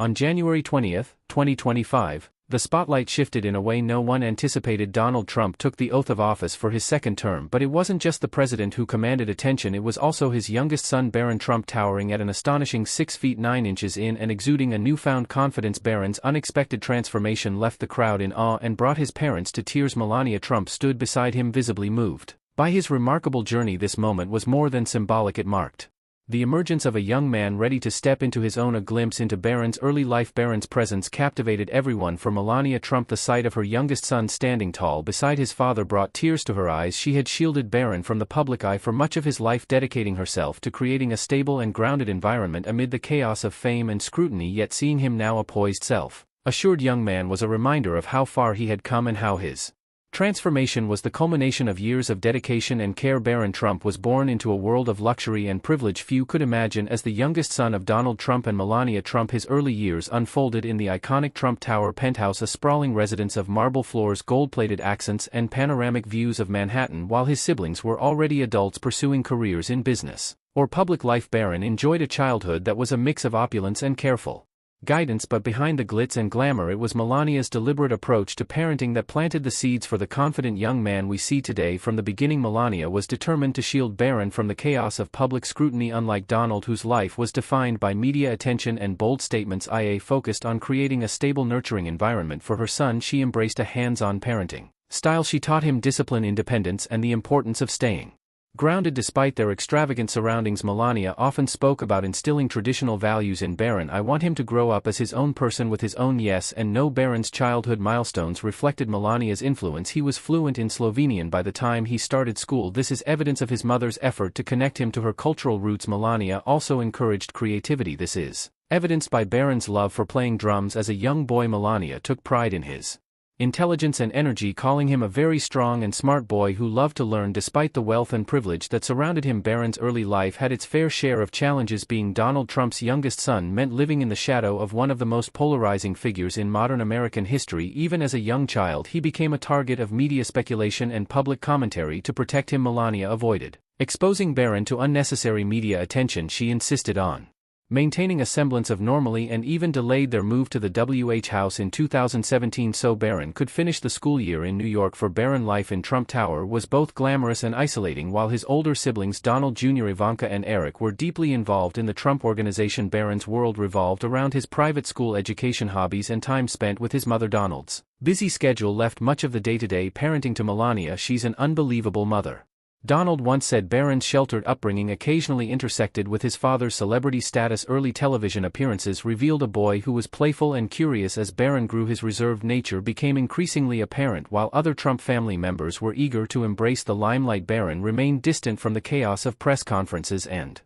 On January 20, 2025, the spotlight shifted in a way no one anticipated. Donald Trump took the oath of office for his second term, but it wasn't just the president who commanded attention, it was also his youngest son Barron Trump, towering at an astonishing 6 feet 9 inches and exuding a newfound confidence. Barron's unexpected transformation left the crowd in awe and brought his parents to tears. Melania Trump stood beside him, visibly moved by his remarkable journey. This moment was more than symbolic, it marked the emergence of a young man ready to step into his own. A glimpse into Barron's early life. Barron's presence captivated everyone. For Melania Trump, the sight of her youngest son standing tall beside his father brought tears to her eyes. She had shielded Barron from the public eye for much of his life, dedicating herself to creating a stable and grounded environment amid the chaos of fame and scrutiny. Yet seeing him now, a poised, self-assured young man, was a reminder of how far he had come and how his transformation was the culmination of years of dedication and care. Barron Trump was born into a world of luxury and privilege few could imagine. As the youngest son of Donald Trump and Melania Trump, his early years unfolded in the iconic Trump Tower penthouse, a sprawling residence of marble floors, gold-plated accents, and panoramic views of Manhattan. While his siblings were already adults pursuing careers in business or public life, Barron enjoyed a childhood that was a mix of opulence and careful guidance. But behind the glitz and glamour, it was Melania's deliberate approach to parenting that planted the seeds for the confident young man we see today. From the beginning, Melania was determined to shield Barron from the chaos of public scrutiny. Unlike Donald, whose life was defined by media attention and bold statements, IA focused on creating a stable, nurturing environment for her son. She embraced a hands-on parenting style. She taught him discipline, independence, and the importance of staying grounded despite their extravagant surroundings. Melania often spoke about instilling traditional values in Barron. I want him to grow up as his own person with his own yes and no. Barron's childhood milestones reflected Melania's influence. He was fluent in Slovenian by the time he started school. This is evidence of his mother's effort to connect him to her cultural roots. Melania also encouraged creativity. This is evidenced by Barron's love for playing drums. As a young boy, Melania took pride in his intelligence and energy, calling him a very strong and smart boy who loved to learn. Despite the wealth and privilege that surrounded him, Barron's early life had its fair share of challenges. Being Donald Trump's youngest son meant living in the shadow of one of the most polarizing figures in modern American history. Even as a young child, he became a target of media speculation and public commentary. To protect him, Melania avoided exposing Barron to unnecessary media attention. She insisted on maintaining a semblance of normalcy and even delayed their move to the WH house in 2017 so Barron could finish the school year in New York. For Barron, life in Trump Tower was both glamorous and isolating. While his older siblings Donald Jr., Ivanka, and Eric were deeply involved in the Trump Organization, Barron's world revolved around his private school education, hobbies, and time spent with his mother. Donald's busy schedule left much of the day-to-day parenting to Melania. She's an unbelievable mother, Donald once said. Barron's sheltered upbringing occasionally intersected with his father's celebrity status. Early television appearances revealed a boy who was playful and curious. As Barron grew, his reserved nature became increasingly apparent. While other Trump family members were eager to embrace the limelight, Barron remained distant from the chaos of press conferences and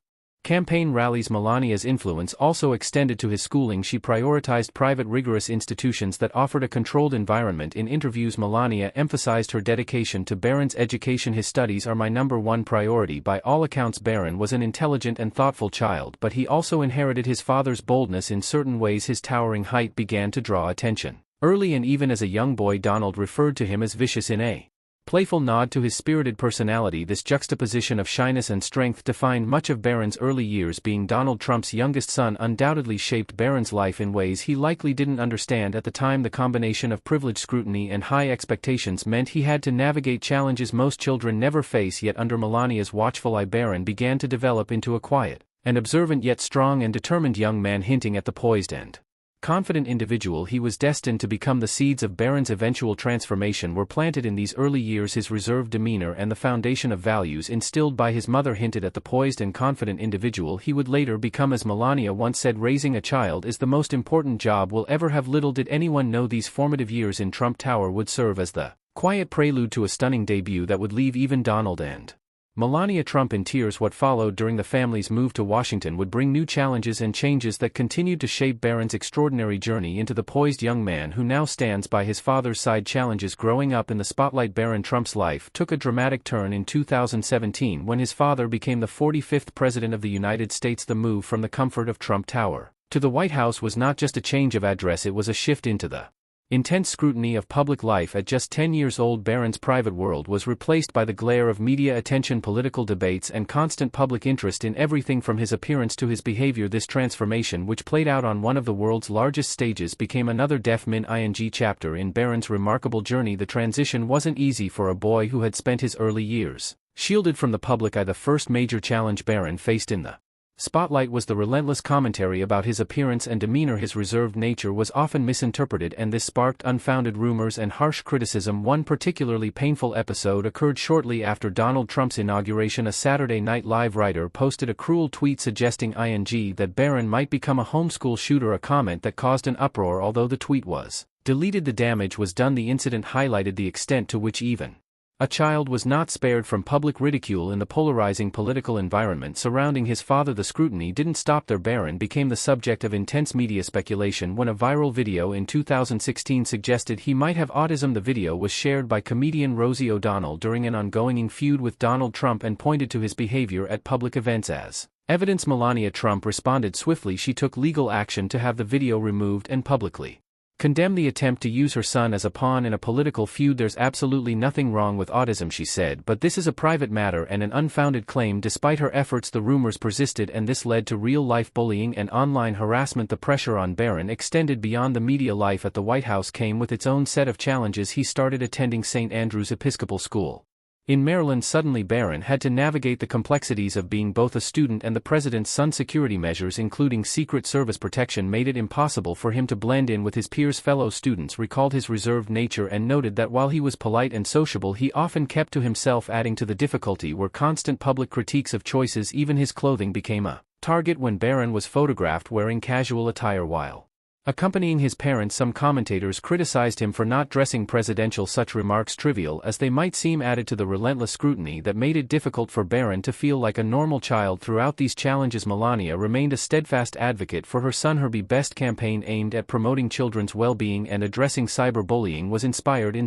campaign rallies. Melania's influence also extended to his schooling. She prioritized private, rigorous institutions that offered a controlled environment. In interviews, Melania emphasized her dedication to Barron's education. His studies are my number one priority. By all accounts, Barron was an intelligent and thoughtful child, but he also inherited his father's boldness in certain ways. His towering height began to draw attention early, and even as a young boy, Donald referred to him as vicious, in a playful nod to his spirited personality. This juxtaposition of shyness and strength defined much of Barron's early years. Being Donald Trump's youngest son undoubtedly shaped Barron's life in ways he likely didn't understand at the time. The combination of privileged scrutiny and high expectations meant he had to navigate challenges most children never face. Yet under Melania's watchful eye, Barron began to develop into a quiet and observant yet strong and determined young man, hinting at the poised and confident individual he was destined to become. The seeds of Barron's eventual transformation were planted in these early years. His reserved demeanor and the foundation of values instilled by his mother hinted at the poised and confident individual he would later become. As Melania once said, raising a child is the most important job we'll ever have. Little did anyone know these formative years in Trump Tower would serve as the quiet prelude to a stunning debut that would leave even Donald and Melania Trump in tears. What followed during the family's move to Washington would bring new challenges and changes that continued to shape Barron's extraordinary journey into the poised young man who now stands by his father's side. Challenges growing up in the spotlight. Barron Trump's life took a dramatic turn in 2017 when his father became the 45th President of the United States. The move from the comfort of Trump Tower to the White House was not just a change of address, it was a shift into the Intense scrutiny of public life at just 10 years old. Barron's private world was replaced by the glare of media attention, political debates, and constant public interest in everything from his appearance to his behavior. This transformation, which played out on one of the world's largest stages, became another defining chapter in Barron's remarkable journey. The transition wasn't easy for a boy who had spent his early years shielded from the public eye. The first major challenge Barron faced in the spotlight was the relentless commentary about his appearance and demeanor. His reserved nature was often misinterpreted, and this sparked unfounded rumors and harsh criticism. One particularly painful episode occurred shortly after Donald Trump's inauguration. A Saturday Night Live writer posted a cruel tweet suggesting that Barron might become a homeschool shooter, a comment that caused an uproar. Although the tweet was deleted, the damage was done. The incident highlighted the extent to which even a child was not spared from public ridicule in the polarizing political environment surrounding his father. The scrutiny didn't stop there. Barron became the subject of intense media speculation when a viral video in 2016 suggested he might have autism. The video was shared by comedian Rosie O'Donnell during an ongoing feud with Donald Trump and pointed to his behavior at public events as evidence. Melania Trump responded swiftly. She took legal action to have the video removed and publicly condemned the attempt to use her son as a pawn in a political feud. There's absolutely nothing wrong with autism, she said, but this is a private matter and an unfounded claim. Despite her efforts, the rumors persisted, and this led to real-life bullying and online harassment. The pressure on Barron extended beyond the media. Life at the White House came with its own set of challenges. He started attending St. Andrew's Episcopal School in Maryland. Suddenly Barron had to navigate the complexities of being both a student and the president's son. Security measures, including Secret Service protection, made it impossible for him to blend in with his peers. Fellow students recalled his reserved nature and noted that while he was polite and sociable, he often kept to himself. Adding to the difficulty were constant public critiques of choices. Even his clothing became a target when Barron was photographed wearing casual attire while accompanying his parents. Some commentators criticized him for not dressing presidential. Such remarks, trivial as they might seem, added to the relentless scrutiny that made it difficult for Barron to feel like a normal child. Throughout these challenges, Melania remained a steadfast advocate for her son. Her Be Best campaign, aimed at promoting children's well-being and addressing cyberbullying, was inspired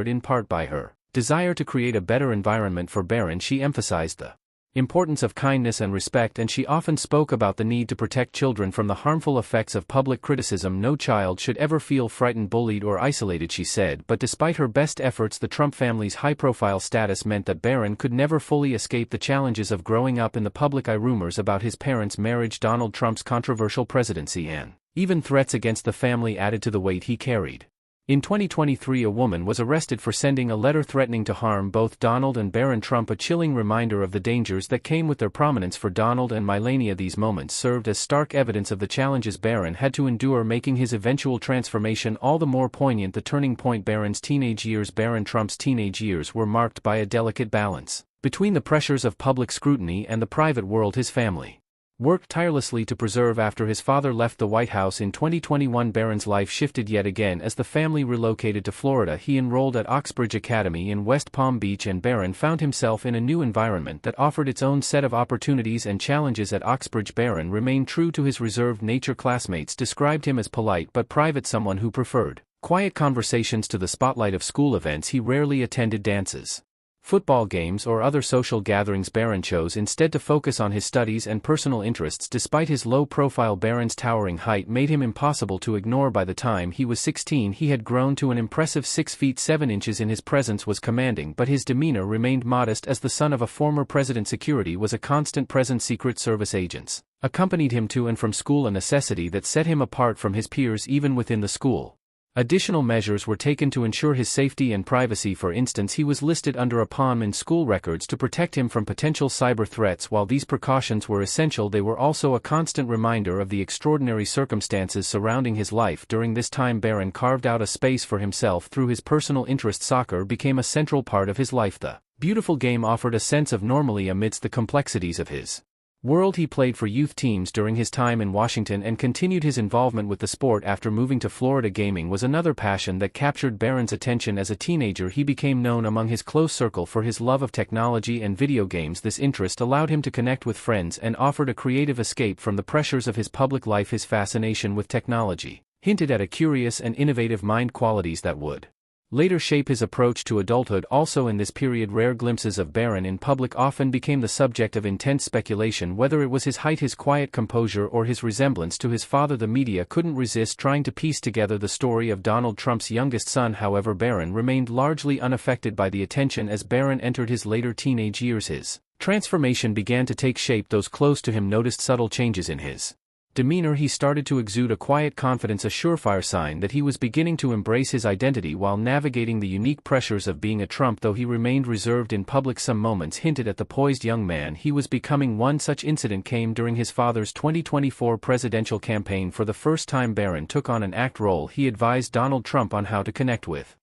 in part by her desire to create a better environment for Barron. She emphasized the importance of kindness and respect, and she often spoke about the need to protect children from the harmful effects of public criticism. No child should ever feel frightened, bullied, or isolated, she said. But despite her best efforts, the Trump family's high-profile status meant that Barron could never fully escape the challenges of growing up in the public eye. Rumors about his parents' marriage, Donald Trump's controversial presidency, and even threats against the family added to the weight he carried. In 2023, a woman was arrested for sending a letter threatening to harm both Donald and Barron Trump, a chilling reminder of the dangers that came with their prominence. For Donald and Melania, these moments served as stark evidence of the challenges Barron had to endure, making his eventual transformation all the more poignant. The turning point: Barron's teenage years. Barron Trump's teenage years were marked by a delicate balance between the pressures of public scrutiny and the private world his family worked tirelessly to preserve. After his father left the White House in 2021, Barron's life shifted yet again as the family relocated to Florida. He enrolled at Oxbridge Academy in West Palm Beach, and Barron found himself in a new environment that offered its own set of opportunities and challenges. At Oxbridge, Barron remained true to his reserved nature. Classmates described him as polite but private, someone who preferred quiet conversations to the spotlight of school events. He rarely attended dances, football games, or other social gatherings. Barron chose instead to focus on his studies and personal interests. Despite his low profile, Barron's towering height made him impossible to ignore. By the time he was 16, he had grown to an impressive 6 feet 7 inches, and his presence was commanding, but his demeanor remained modest. As the son of a former president, security was a constant presence. Secret Service agents accompanied him to and from school, a necessity that set him apart from his peers even within the school. Additional measures were taken to ensure his safety and privacy. For instance, he was listed under a pawn in school records to protect him from potential cyber threats. While these precautions were essential, they were also a constant reminder of the extraordinary circumstances surrounding his life. During this time, Barron carved out a space for himself through his personal interest. Soccer became a central part of his life. The beautiful game offered a sense of normalcy amidst the complexities of his world. He played for youth teams during his time in Washington and continued his involvement with the sport after moving to Florida. Gaming was another passion that captured Barron's attention. As a teenager, he became known among his close circle for his love of technology and video games. This interest allowed him to connect with friends and offered a creative escape from the pressures of his public life. His fascination with technology hinted at a curious and innovative mind, qualities that would later shape his approach to adulthood. Also in this period, rare glimpses of Barron in public often became the subject of intense speculation, whether it was his height, his quiet composure, or his resemblance to his father. The media couldn't resist trying to piece together the story of Donald Trump's youngest son. However, Barron remained largely unaffected by the attention. As Barron entered his later teenage years, his transformation began to take shape. Those close to him noticed subtle changes in his demeanor. He started to exude a quiet confidence, a surefire sign that he was beginning to embrace his identity while navigating the unique pressures of being a Trump. Though he remained reserved in public, some moments hinted at the poised young man he was becoming. One such incident came during his father's 2024 presidential campaign. For the first time, Barron took on an act role. He advised Donald Trump on how to connect with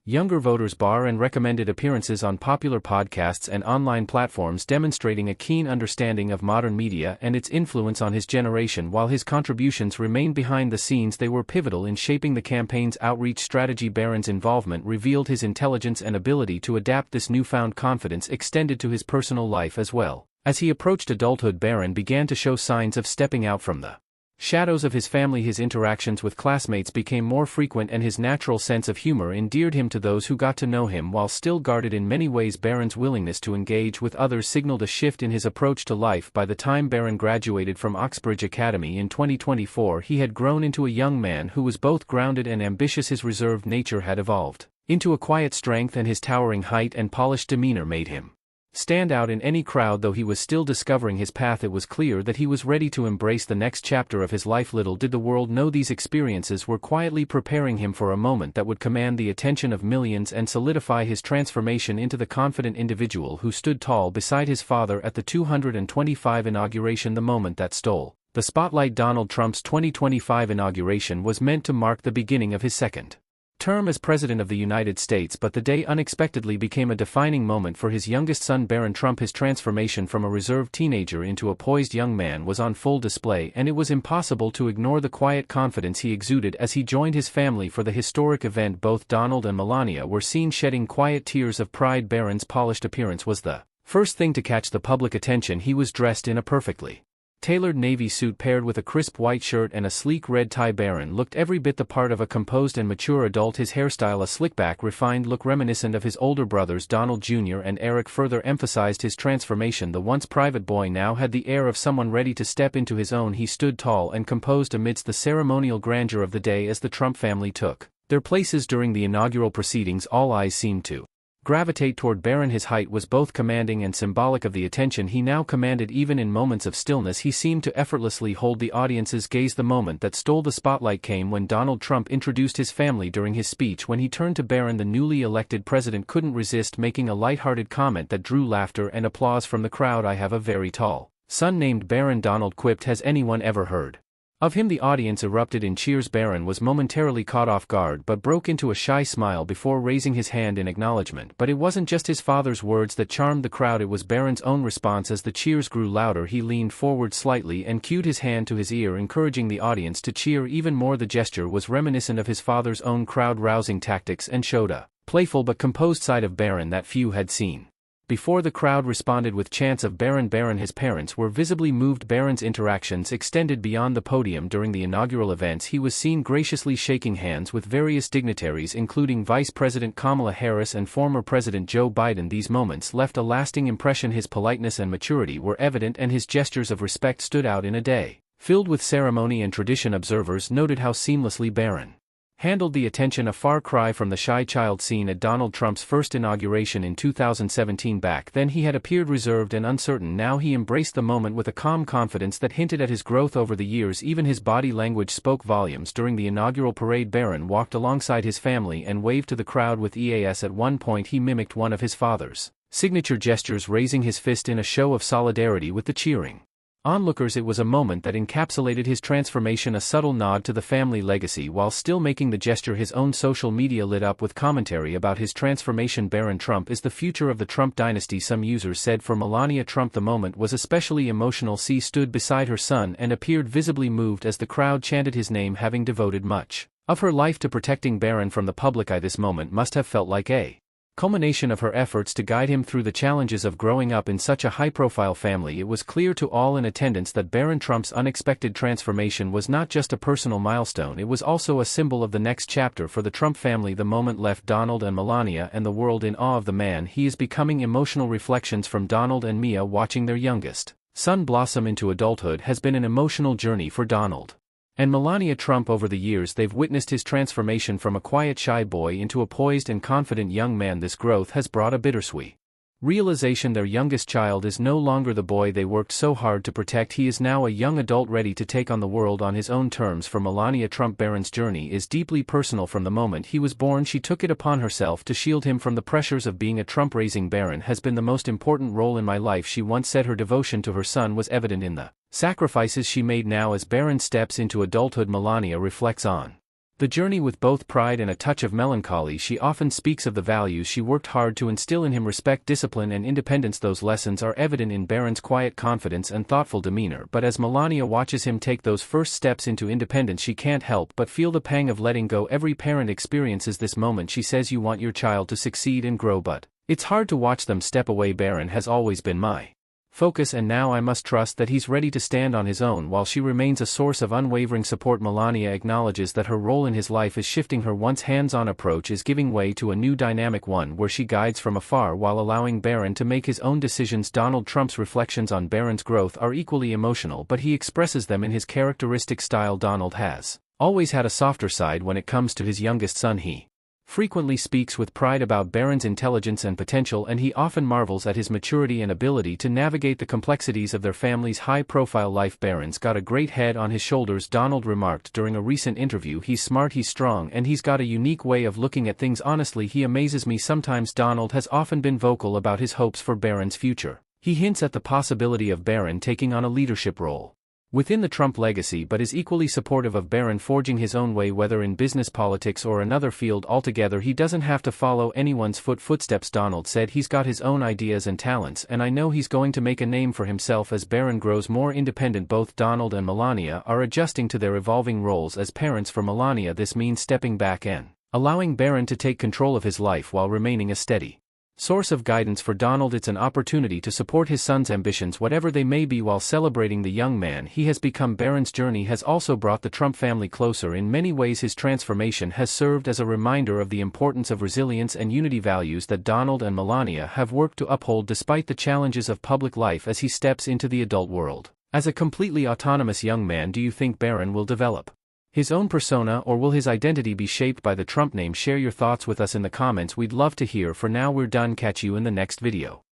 younger voters, and recommended appearances on popular podcasts and online platforms, demonstrating a keen understanding of modern media and its influence on his generation. While his contributions remained behind the scenes, they were pivotal in shaping the campaign's outreach strategy. Barron's involvement revealed his intelligence and ability to adapt. This newfound confidence extended to his personal life as well. As he approached adulthood, Barron began to show signs of stepping out from the shadows of his family. His interactions with classmates became more frequent, and his natural sense of humor endeared him to those who got to know him. While still guarded in many ways, Barron's willingness to engage with others signaled a shift in his approach to life. By the time Barron graduated from Oxbridge Academy in 2024, he had grown into a young man who was both grounded and ambitious. His reserved nature had evolved into a quiet strength, and his towering height and polished demeanor made him stand out in any crowd. Though he was still discovering his path, it was clear that he was ready to embrace the next chapter of his life. Little did the world know these experiences were quietly preparing him for a moment that would command the attention of millions and solidify his transformation into the confident individual who stood tall beside his father at the 225 inauguration. The moment that stole the spotlight, Donald Trump's 2025 inauguration, was meant to mark the beginning of his second term as President of the United States, but the day unexpectedly became a defining moment for his youngest son, Barron Trump. His transformation from a reserved teenager into a poised young man was on full display, and it was impossible to ignore the quiet confidence he exuded as he joined his family for the historic event. Both Donald and Melania were seen shedding quiet tears of pride. Barron's polished appearance was the first thing to catch the public attention. He was dressed in a perfectly tailored navy suit paired with a crisp white shirt and a sleek red tie. Barron looked every bit the part of a composed and mature adult. His hairstyle, a slick-back, refined look reminiscent of his older brothers Donald Jr. and Eric, further emphasized his transformation. The once private boy now had the air of someone ready to step into his own. He stood tall and composed amidst the ceremonial grandeur of the day. As the Trump family took their places during the inaugural proceedings, all eyes seemed to gravitate toward Barron. His height was both commanding and symbolic of the attention he now commanded. Even in moments of stillness, he seemed to effortlessly hold the audience's gaze. The moment that stole the spotlight came when Donald Trump introduced his family during his speech. When he turned to Barron, the newly elected president couldn't resist making a lighthearted comment that drew laughter and applause from the crowd. "I have a very tall son named Barron," Donald quipped. "Has anyone ever heard of him?" The audience erupted in cheers. Barron was momentarily caught off guard but broke into a shy smile before raising his hand in acknowledgement. But it wasn't just his father's words that charmed the crowd, it was Barron's own response. As the cheers grew louder, he leaned forward slightly and cued his hand to his ear, encouraging the audience to cheer even more. The gesture was reminiscent of his father's own crowd-rousing tactics and showed a playful but composed side of Barron that few had seen before. The crowd responded with chants of "Barron, Barron." His parents were visibly moved. Barron's interactions extended beyond the podium. During the inaugural events, he was seen graciously shaking hands with various dignitaries, including Vice President Kamala Harris and former President Joe Biden. These moments left a lasting impression. His politeness and maturity were evident, and his gestures of respect stood out in a day filled with ceremony and tradition. Observers noted how seamlessly Barron handled the attention, a far cry from the shy child seen at Donald Trump's first inauguration in 2017. Back then he had appeared reserved and uncertain. Now he embraced the moment with a calm confidence that hinted at his growth over the years. Even his body language spoke volumes. During the inaugural parade, Barron walked alongside his family and waved to the crowd with ease. At one point he mimicked one of his father's signature gestures, raising his fist in a show of solidarity with the cheering onlookers. It was a moment that encapsulated his transformation, a subtle nod to the family legacy while still making the gesture his own. Social media lit up with commentary about his transformation. Barron Trump is the future of the Trump dynasty, some users said. For Melania Trump, the moment was especially emotional. She stood beside her son and appeared visibly moved as the crowd chanted his name, having devoted much of her life to protecting Barron from the public eye. This moment must have felt like a culmination of her efforts to guide him through the challenges of growing up in such a high-profile family. It was clear to all in attendance that Barron Trump's unexpected transformation was not just a personal milestone, it was also a symbol of the next chapter for the Trump family. The moment left Donald and Melania and the world in awe of the man he is becoming. Emotional reflections from Donald and Mia watching their youngest son blossom into adulthood has been an emotional journey for Donald and Melania Trump. Over the years they've witnessed his transformation from a quiet shy boy into a poised and confident young man. This growth has brought a bittersweet realization: their youngest child is no longer the boy they worked so hard to protect. He is now a young adult ready to take on the world on his own terms. For Melania Trump, Barron's journey is deeply personal. From the moment he was born, she took it upon herself to shield him from the pressures of being a Trump. Raising Barron has been the most important role in my life, she once said. Her devotion to her son was evident in the sacrifices she made. Now as Barron steps into adulthood, Melania reflects on the journey with both pride and a touch of melancholy. She often speaks of the values she worked hard to instill in him: respect, discipline, and independence. Those lessons are evident in Barron's quiet confidence and thoughtful demeanor. But as Melania watches him take those first steps into independence, she can't help but feel the pang of letting go. Every parent experiences this moment. She says, "You want your child to succeed and grow, but it's hard to watch them step away. Barron has always been my focus, and now I must trust that he's ready to stand on his own." While she remains a source of unwavering support, Melania acknowledges that her role in his life is shifting. Her once hands-on approach is giving way to a new dynamic, one where she guides from afar while allowing Barron to make his own decisions. Donald Trump's reflections on Barron's growth are equally emotional, but he expresses them in his characteristic style. Donald has always had a softer side when it comes to his youngest son. He frequently speaks with pride about Barron's intelligence and potential, and he often marvels at his maturity and ability to navigate the complexities of their family's high-profile life. "Barron's got a great head on his shoulders," Donald remarked during a recent interview. "He's smart, he's strong, and he's got a unique way of looking at things. Honestly, he amazes me sometimes." Donald has often been vocal about his hopes for Barron's future. He hints at the possibility of Barron taking on a leadership role within the Trump legacy, but is equally supportive of Barron forging his own way, whether in business, politics, or another field altogether. "He doesn't have to follow anyone's footsteps," Donald said. "He's got his own ideas and talents, and I know he's going to make a name for himself as Barron grows more independent." Both Donald and Melania are adjusting to their evolving roles as parents. For Melania, this means stepping back and allowing Barron to take control of his life while remaining a steady source of guidance. For Donald, it's an opportunity to support his son's ambitions, whatever they may be, while celebrating the young man he has become. Barron's journey has also brought the Trump family closer. In many ways, his transformation has served as a reminder of the importance of resilience and unity, values that Donald and Melania have worked to uphold despite the challenges of public life. As he steps into the adult world as a completely autonomous young man, do you think Barron will develop his own persona, or will his identity be shaped by the Trump name? Share your thoughts with us in the comments, we'd love to hear. For now, we're done. Catch you in the next video.